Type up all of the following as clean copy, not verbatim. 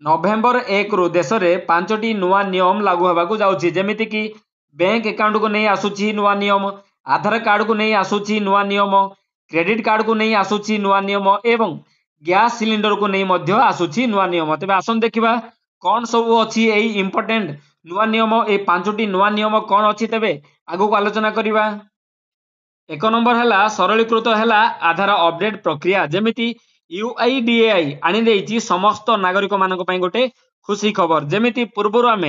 नवेम्बर 1 रु देश में 5टी नुआ नियम लागू होगा जाऊँगी जमीती कि बैंक अकाउंट को नहीं आसूची नुआ नियम, आधार कार्ड को नहीं आसूची नुआ नियम, क्रेडिट कार्ड को नहीं आसूची नुआ नियम एवं गैस सिलिंडर को नहीं मध्य आसूची नुआ नियम। तेज आसन देखा कौन सब अच्छी यही इंपोर्टेंट नुआ नियम ये 5टी नुआ नियम कौन अच्छी तेज आगू को आलोचना करवा। एक नंबर है सरलीकृत है आधार अपडेट प्रक्रिया जमीती यूआईडीएआई आनी समस्त नागरिक मान गोटे खुशी खबर जमीती पूर्वर आम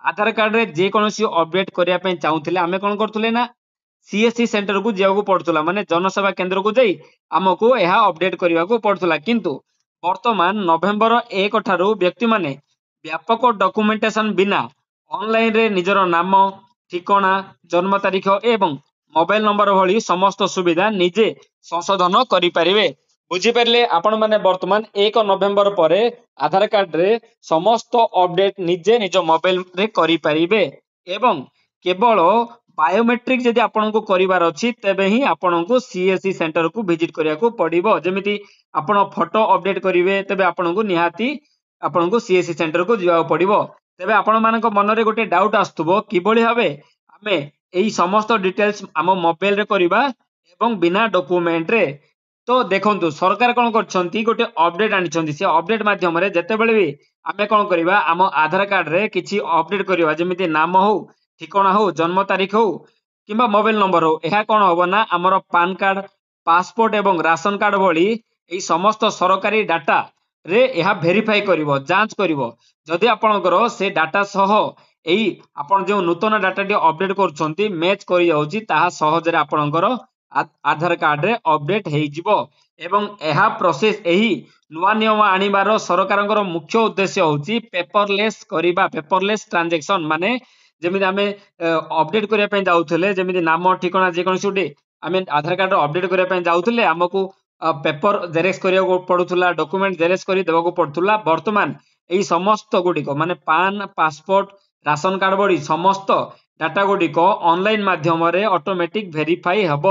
आधार कार्ड रे जेकोसी अपडेट करने चाहूले आम कौन करूँ ना सीएससी सेंटर को जावाक पड़ूला माने जनसेवा केंद्र को जाई आमको यह अपडेट करने को पड़ूला किंतु वर्तमान नवेम्बर 1 ठारू व्यक्ति माने व्यापक डॉक्यूमेंटेशन बिना ऑनलाइन रे निजर नाम ठिकाना जन्म तारीख एवं मोबाइल नंबर भली समस्त सुविधा निजे संशोधन करें। बुझीपारे आपण मैंने वर्तमान 1 नवेम्बर पर आधार कार्ड रे समस्त अपडेट निजे निज मोबाइल रे करें एवं केवल बायोमेट्रिक जदि आपन को करिवार अछि तेबे ही आपन को सीएससी सेंटर को विजिट करिया को पड़िबो। जेमिति आपन फोटो अपडेट करिवे तेबे आपन को निहाती आपन को सीएससी सेंटर को जिवा पड़िबो। तेबे आपन मानक मन रे गोटे डाउट आस्तुबो किबोली भाबे आमे एई समस्त डिटेल्स आम मोबाइल रे करिबा एवं बिना डॉक्यूमेंट रे। तो देखंतु सरकार कोन करछंती गोटे अपडेट आनिछंती से अपडेट माध्यम रे जेतेबेले भी आमे कोन करिबा आम आधार कार्ड रे किछि अपडेट करिबा जेमिति नाम हो ठिकाना हो जन्म तारीख हो कि मोबाइल नंबर हो यह कौन हम ना आमर पान कार्ड पासपोर्ट एवं राशन कार्ड भली यही समस्त सरकारी डाटा रे यह भेरीफाई करिवो जांच करिवो जदि आपणकर से डाटा सह यही आपण जो नूतन डाटा टी अपडेट करूछंती मैच करि जाउची ताहा सहजरे आपणकर आधार कार्ड रे अपडेट हेइ जिवो एवं यह प्रोसेस यही नुआ नियम आनिबार सरकारଙ୍କର मुख्य उद्देश्य होची पेपरलेस करिबा पेपरलेस ट्रांजैक्शन माने जमीन आम अपडेट करने जाऊे जमी नाम ठिकाना जेकोसी गोटे आम आधार कार्ड अपडेट करने जाऊे आमको पेपर जेरेक्स करा पड़ूला डॉक्यूमेंट जेरेक्स कर देवाक पड़ूला वर्तमान यही समस्त गुड़िक माने पान पासपोर्ट राशन कार्ड बड़ी समस्त डाटा गुड़िक ऑनलाइन माध्यम ऑटोमेटिक वेरीफाई हम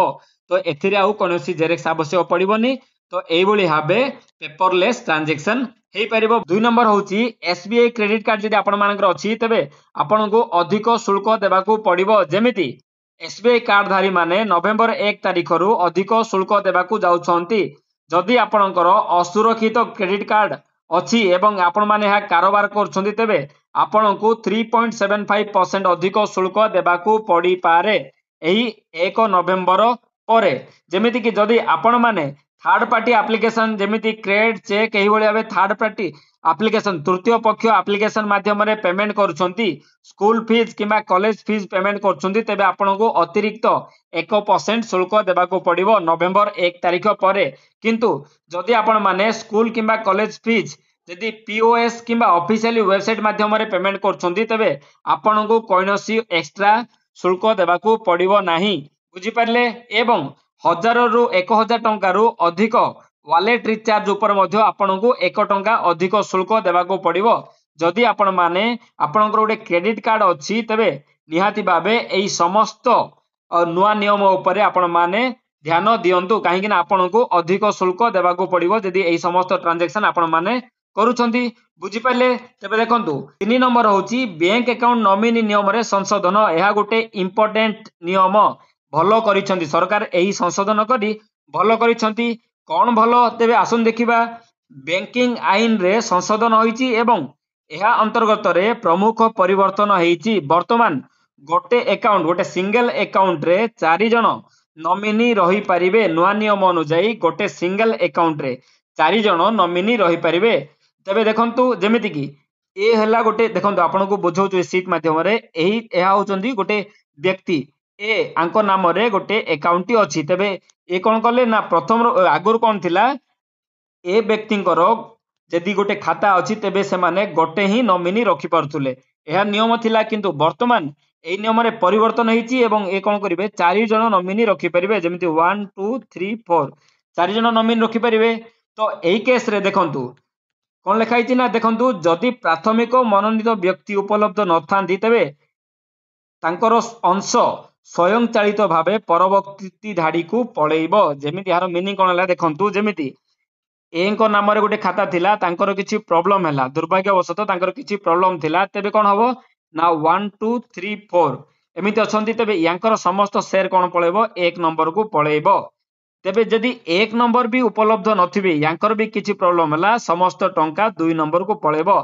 तो एथिरे आउ कौन जेरेक्स आवश्यक पड़ोनी तो यही भाव पेपरलेस ट्रांजैक्शन हो पार। 2 नंबर हूँ एसबीआई क्रेडिट कार्ड जब आपण मानकर अच्छी तेबे आपण को अधिक शुल्क देवाकू पड़िबो जेमिति एसबीआई कार्डधारी माने नवेम्बर 1 तारिख रु अधिक शुल्क देवाकू जाउछंती जदि आपणकर असुरक्षित क्रेडिट कार्ड अच्छी एवं आपण माने यह कारोबार करछंती तेबे आपण को 3.75% अधिक शुल्क देवाकू पड़ी पारे एही 1 नवेम्बर परे जेमिति कि जदि आपण माने थर्ड पार्टी एप्लिकेशन जेमिति क्रेडिट चेक यही भाव थर्ड पार्टी एप्लिकेशन तृतीय पक्ष एप्लिकेशन माध्यम पेमेंट करुछंती स्कूल फीस किंबा कॉलेज फीस पेमेंट करुछंती तेबे आपण को अतिरिक्त 1% शुल्क देवाको पड़िबो नवेम्बर 1 तारिख परे। किंतु जदि आपण माने स्कूल किंबा कॉलेज फीस जदि पीओएस किंबा ऑफिशियली वेबसाइट माध्यम पेमेंट करुछंती तेबे आपण को कोनोसी एक्स्ट्रा शुल्क देवाको पड़िबो नाही। बुझी पारले एवं 1000 रु 1000 टंका रु अधिक वालेट रिचार्ज उपर मध्य आपण को 1 टंका अधिक शुल्क देवाको पड़िबो जदि आपण माने आपणकर गोटे क्रेडिट कार्ड अच्छी तेबे निहाती भाबे एई समस्त नुआ नियम उपरे आपण माने ध्यान दियंतु कहीं ना आपण को अधिक शुल्क देवाको पड़िबो जदि एई समस्त ट्रांजैक्शन आपण माने करूछंती। बुझी पारले तेबे देखंतु 3 नंबर होची बैंक अकाउंट नॉमिनी नियम रे संशोधन यह गोटे इंपोर्टेंट नियम भलो करिछंती सरकार एही संशोधन करी भलो करिछंती कौन भलो तेबे आसन देखिबा बैंकिंग आईन रे संशोधन होईची एवं यह अंतर्गत रे प्रमुख परिवर्तन होईची वर्तमान गोटे अकाउंट गोटे सिंगल अकाउंट रे 4 जन नॉमिनी रही पारिबे नुआ नियम अनुसार गोटे सिंगल अकाउंट रे 4 जन नॉमिनी रही पारिबे। तेबे देखंतु जेमिति कि ए हला गोटे देखंतु आपन को बुझौछु सीट माध्यम रे एही एहा होचंदी गोटे व्यक्ति ए आंको नाम रे गोटे अकाउंट अच्छी तेबे ए कौन कले ना प्रथम आगुर कौन थिला ए व्यक्तिंकर जदि गोटे खाता अच्छी तेबे से माने गोटे ही नॉमिनी रखि पारुथुले यह नियम थिला किंतु वर्तमान ए नियम रे परिवर्तन होईची एवं ए कौन करिवे 4 जन नॉमिनी रखि परिबे जेमिति 1 2 3 4 4 जन नॉमिनी रखि परिबे। तो एही केस रे देखंतु कौन लिखाई ना देखंतु जदि प्राथमिक मनोनीत व्यक्ति उपलब्ध न थांती तेबे तांकर अंश स्वयं चालित भावे परवर्ती धाड़ी को पलैब जेमिति यार मीनिंग कौन है देखंतु जेमिति ए नाम गोटे खाता थिला तांकर किछि प्रॉब्लम हैला दुर्भाग्यवशतः तांकर किछि प्रॉब्लम थिला तेबे कोन हबो ना 1 2 3 4 एमिति अछंती तेबे यांकर समस्त शेयर कोन पळेबो 1 नंबर को पळेबो तेबे जदि 1 नंबर भी उपलब्ध नथिबे यांकर भी किछि प्रॉब्लम हैला समस्त टंका 2 नंबर को पळेबो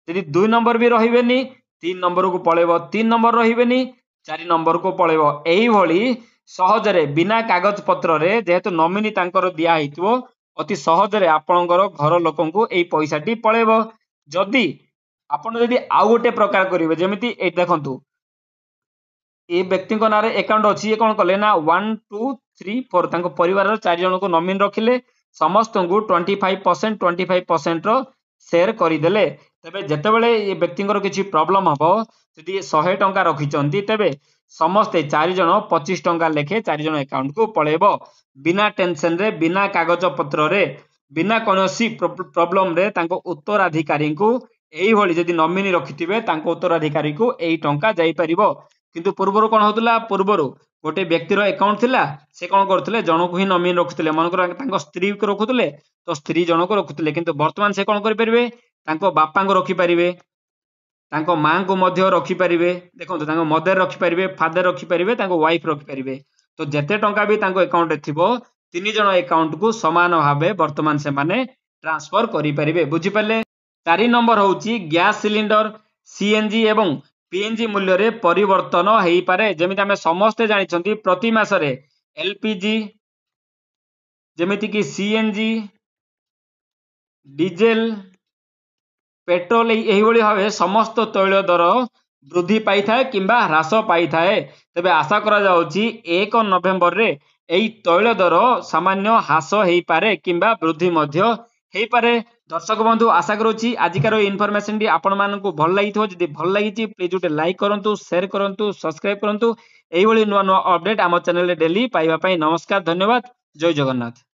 जदि 2 नंबर भी रहिबेनी 3 नंबर को पळेबो 3 नंबर रहिबेनी 4 नंबर को पळेबो एई भली सहजरे बिना कागज पत्र रे जेहेतु नॉमिनी तांकर दिया हितबो अति सहजरे आपणकर घर लोकंकु एई पैसाटी पळेबो जदि आपण जदि आउ गोटे प्रकार करिवे जेमिति ए देखंतु ए व्यक्ति को नारे अकाउंट अछि कोन कले ना 1 2 3 4 तांको परिवार रो 4 जन को नॉमिनी रखिले समस्त को 25% रो शेयर करि देले तबे जेतेबेले ए व्यक्ति को किछि प्रॉब्लम हबो जदि 100 टंका रखिचंती तबे समस्त 4 जन 25 टंका लेखे 4 जन अकाउंट को पळेबो बिना टेंशन रे बिना कागज पत्र रे बिना कोनोसी प्रॉब्लम रे तांको उत्तराधिकारी को एई भली जदि नॉमिनी रखिथिबे तांको उत्तराधिकारी को एई टंका जाई परिबो किंतु पूर्वर कोन होतला पूर्वर गोटे व्यक्तिर अकाउंट थिला से कोन करथले जनकु ही नॉमिनी रखुथले मनकर तांको स्त्री को रखुथले तो स्त्री जनक रखुथले किंतु वर्तमान से कोन करि परिबे तांको बापा को रखि परिबे तांको मां को मध्य रखि परिबे देखंतु तांको मदर रखि परिबे फादर रखि परिबे तांको वाइफ रखि परिबे तो जते टंका भी तांको अकाउंट रे थिबो तीन जन अकाउंट को समान भाबे वर्तमान से माने ट्रांसफर करि परिबे बुझि परले 4 नंबर होउची गैस सिलिंडर सीएनजी एवं पीएनजी मूल्य रे परिवर्तन हेई पारे जेमिति हमें समस्त जानि छंती प्रति मास रे एलपीजी जेमिति कि सीएनजी डीजल पेट्रोल एही भली भाबे समस्त तैल दर वृद्धि पाई थाए किंबा ह्रास पाई थाए तबे आशा करा जाउची 1 नवेम्बर रे एही तैल दर सामान्य ह्रास हेई पारे किंबा वृद्धि मध्य हेई पारे दर्शक बंधु आशा करूची आजिकार इनफॉरमेशन डी आपण मानकु भल लागिथो जदि भल लागिची प्लीज उटे लाइक करंतु शेयर करंतु सब्सक्राइब करंतु एही भली नुवा नुवा अपडेट हम चैनल रे डेली पाइबा पई नमस्कार धन्यवाद जय जगन्नाथ।